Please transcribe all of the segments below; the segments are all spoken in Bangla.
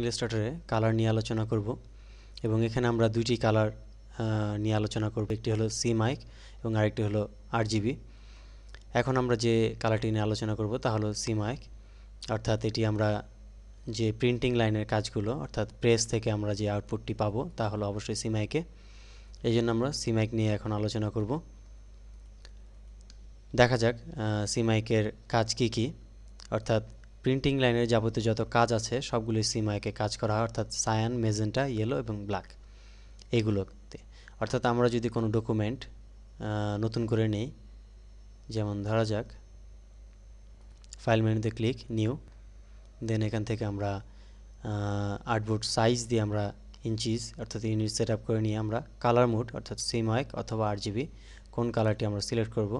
ইলাস্ট্রেটরে কালার নিয়ে আলোচনা করব এবং এখানে আমরা দুইটি কালার নিয়ে আলোচনা করব। একটি হলো সি মাইক এবং আরেকটি হলো আরজিবি। এখন আমরা যে কালারটি নিয়ে আলোচনা করব তা হলো সি মাইক, অর্থাৎ এটি আমরা যে প্রিন্টিং লাইনের কাজগুলো অর্থাৎ প্রেস থেকে আমরা যে আউটপুটটি পাবো তা হলো অবশ্যই সি মাইকে। এই জন্য আমরা সি মাইক নিয়ে এখন আলোচনা করব। দেখা যাক সি মাইকের কাজ কি কি, অর্থাৎ প্রিন্টিং লাইনের যাবতীয় যত কাজ আছে সবগুলি সি মাইকে কাজ করা হয়, অর্থাৎ সায়ান, মেজেন্টা, ইয়েলো এবং ব্ল্যাক এইগুলোতে। অর্থাৎ আমরা যদি কোনো ডকুমেন্ট নতুন করে নেই, যেমন ধরা যাক ফাইল মেনুতে ক্লিক নিউ, দেন এখান থেকে আমরা আর্টবোর্ড সাইজ দিয়ে আমরা ইঞ্চিস অর্থাৎ ইউনিট সেট আপ করে নিয়ে আমরা কালার মোড অর্থাৎ সি মাইক অথবা আরজিবি কোন কালারটি আমরা সিলেক্ট করব,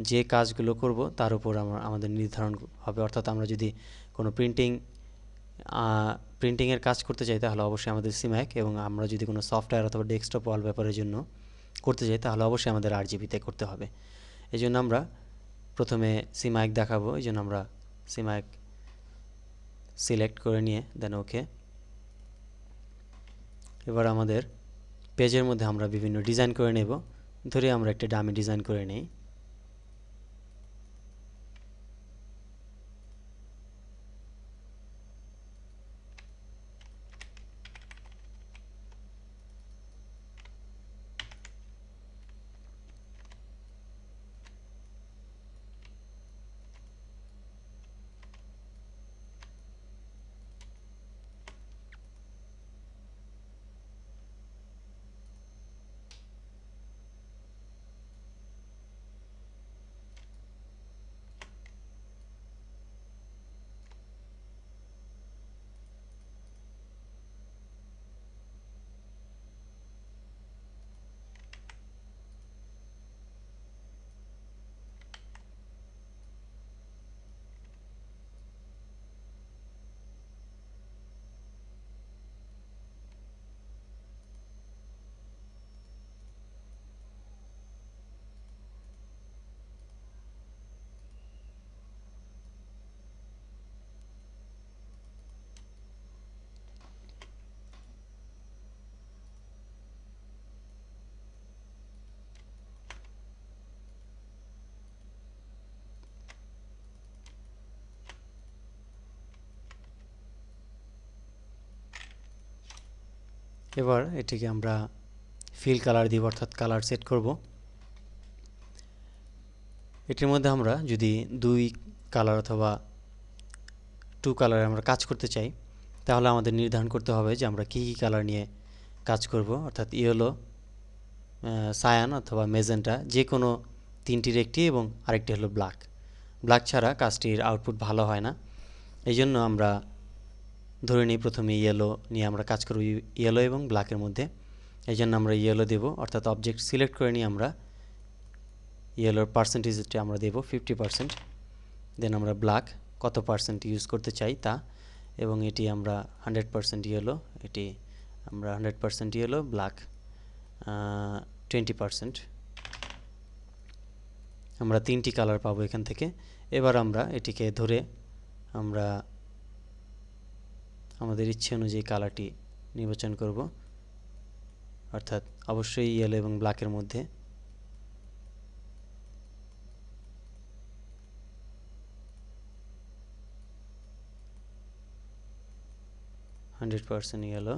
যে কাজগুলো করব তার উপর আমাদের নির্ধারণ হবে। অর্থাৎ আমরা যদি কোনো প্রিন্টিংয়ের কাজ করতে চাই তাহলে অবশ্যই আমাদের সি মাইক, এবং আমরা যদি কোনো সফটওয়্যার অথবা ডেস্কটপ ওয়ালপেপারের জন্য করতে চাই তাহলে অবশ্যই আমাদের আরজিবিতে করতে হবে। এই জন্য আমরা প্রথমে সি মাইক দেখাবো, এই জন্য আমরা সি মাইক সিলেক্ট করে নিয়ে দেন ওকে। এবার আমাদের পেজের মধ্যে আমরা বিভিন্ন ডিজাইন করে নেব। ধরে আমরা একটা ডামি ডিজাইন করে নেই। এবার এটিকে আমরা ফিল কালার দিব, অর্থাৎ কালার সেট করব। এটির মধ্যে আমরা যদি দুই কালার অথবা টু কালারে আমরা কাজ করতে চাই তাহলে আমাদের নির্ধারণ করতে হবে যে আমরা কী কী কালার নিয়ে কাজ করব, অর্থাৎ ইয়েলো, সায়ান অথবা মেজেন্টা, যে কোনো তিনটির একটি, এবং আরেকটি হলো ব্ল্যাক। ব্ল্যাক ছাড়া কাজটির আউটপুট ভালো হয় না। এই জন্য আমরা ধরে নিই প্রথমে ইয়েলো নিয়ে আমরা কাজ করব, ইয়েলো এবং ব্ল্যাকের মধ্যে। এই জন্য আমরা ইয়েলো দেব, অর্থাৎ অবজেক্ট সিলেক্ট করে নিয়ে আমরা ইয়েলোর পার্সেন্টেজটা আমরা দেব 50%। দেন আমরা ব্ল্যাক কত পার্সেন্ট ইউজ করতে চাই তা, এবং এটি আমরা 100% ইয়েলো, এটি আমরা 100% ইয়েলো, ব্ল্যাক 20%। আমরা তিনটি কালার পাবো এখান থেকে। এবার আমরা এটিকে ধরে আমরা আমাদের ইচ্ছে অনুযায়ী কালারটি নির্বাচন করব, অর্থাৎ অবশ্যই ইয়েলো এবং ব্ল্যাকের মধ্যে। ইয়েলো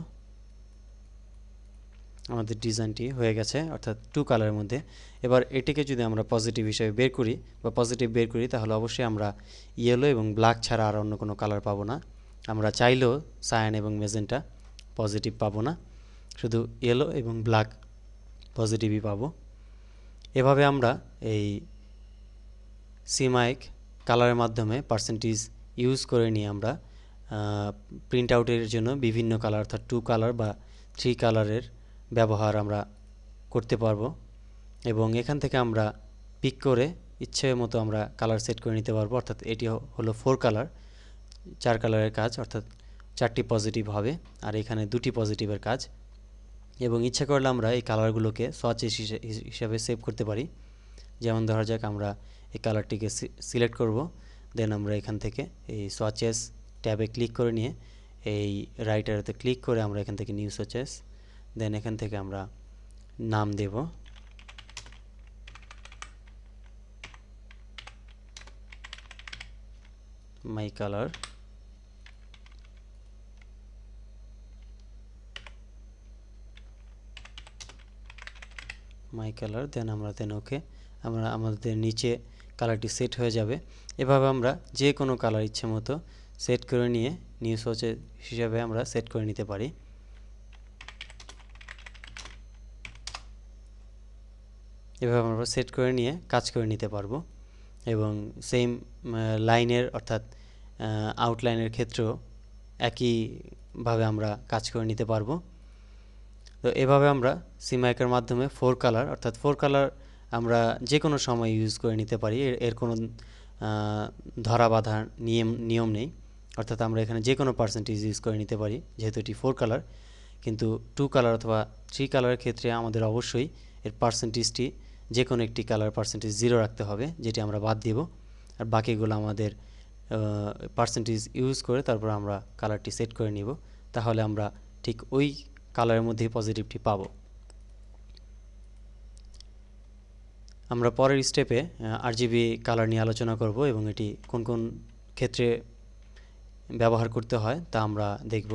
আমাদের ডিজাইনটি হয়ে গেছে, অর্থাৎ টু কালারের মধ্যে। এবার এটিকে যদি আমরা পজিটিভ হিসেবে বের করি বা পজিটিভ বের করি তাহলে অবশ্যই আমরা ইয়েলো এবং ব্ল্যাক ছাড়া আর অন্য কোনো কালার পাবো না। আমরা চাইলেও সায়ান এবং মেজেন্টা পজিটিভ পাবো না, শুধু ইয়েলো এবং ব্ল্যাক পজিটিভই পাবো। এভাবে আমরা এই সি মাইক কালারের মাধ্যমে পার্সেন্টেজ ইউজ করে নিয়ে আমরা প্রিন্ট আউটের জন্য বিভিন্ন কালার অর্থাৎ টু কালার বা থ্রি কালারের ব্যবহার আমরা করতে পারবো, এবং এখান থেকে আমরা পিক করে ইচ্ছে মতো আমরা কালার সেট করে নিতে পারবো। অর্থাৎ এটি হলো 4 কালার, 4 কালারের কাজ, অর্থাৎ 4টি পজিটিভ হবে আর এখানে 2টি পজিটিভের কাজ। এবং ইচ্ছা করলে আমরা এই কালারগুলোকে সোয়াচেস হিসাবে সেভ করতে পারি। যেমন ধরা যাক আমরা এই কালারটিকে সিলেক্ট করব, দেন আমরা এখান থেকে এই সোয়াচেস ট্যাবে ক্লিক করে নিয়ে এই রাইটারতে ক্লিক করে আমরা এখান থেকে নিউ সার্চেস, দেন এখান থেকে আমরা নাম দেব মাই কালার। দেন আমরা ওকে, আমরা আমাদের নিচে কালারটি সেট হয়ে যাবে। এভাবে আমরা যে কোনো কালার ইচ্ছে মতো সেট করে নিয়ে নিউ সার্চেস হিসাবে আমরা সেট করে নিতে পারি। এভাবে আমরা সেট করে নিয়ে কাজ করে নিতে পারবো এবং সেম লাইনের অর্থাৎ আউটলাইনের ক্ষেত্রেও একইভাবে আমরা কাজ করে নিতে পারবো। তো এভাবে আমরা সিমাইকার মাধ্যমে 4 কালার অর্থাৎ 4 কালার আমরা যে কোনো সময় ইউজ করে নিতে পারি। এর কোনো ধরা বাঁধা নিয়ম নেই, অর্থাৎ আমরা এখানে যে কোনো পার্সেন্টেজ ইউজ করে নিতে পারি যেহেতু এটি 4 কালার। কিন্তু 2 কালার অথবা 3 কালারের ক্ষেত্রে আমাদের অবশ্যই এর পার্সেন্টেজটি যে কোনো একটি কালার পার্সেন্টেজ 0 রাখতে হবে, যেটি আমরা বাদ দেব। আর বাকিগুলো আমাদের পার্সেন্টেজ ইউজ করে তারপর আমরা কালারটি সেট করে নিব, তাহলে আমরা ঠিক ওই কালারের মধ্যেই পজিটিভটি পাবো। আমরা পরের স্টেপে আরজিবি কালার নিয়ে আলোচনা করব এবং এটি কোন কোন ক্ষেত্রে ব্যবহার করতে হয় তা আমরা দেখব।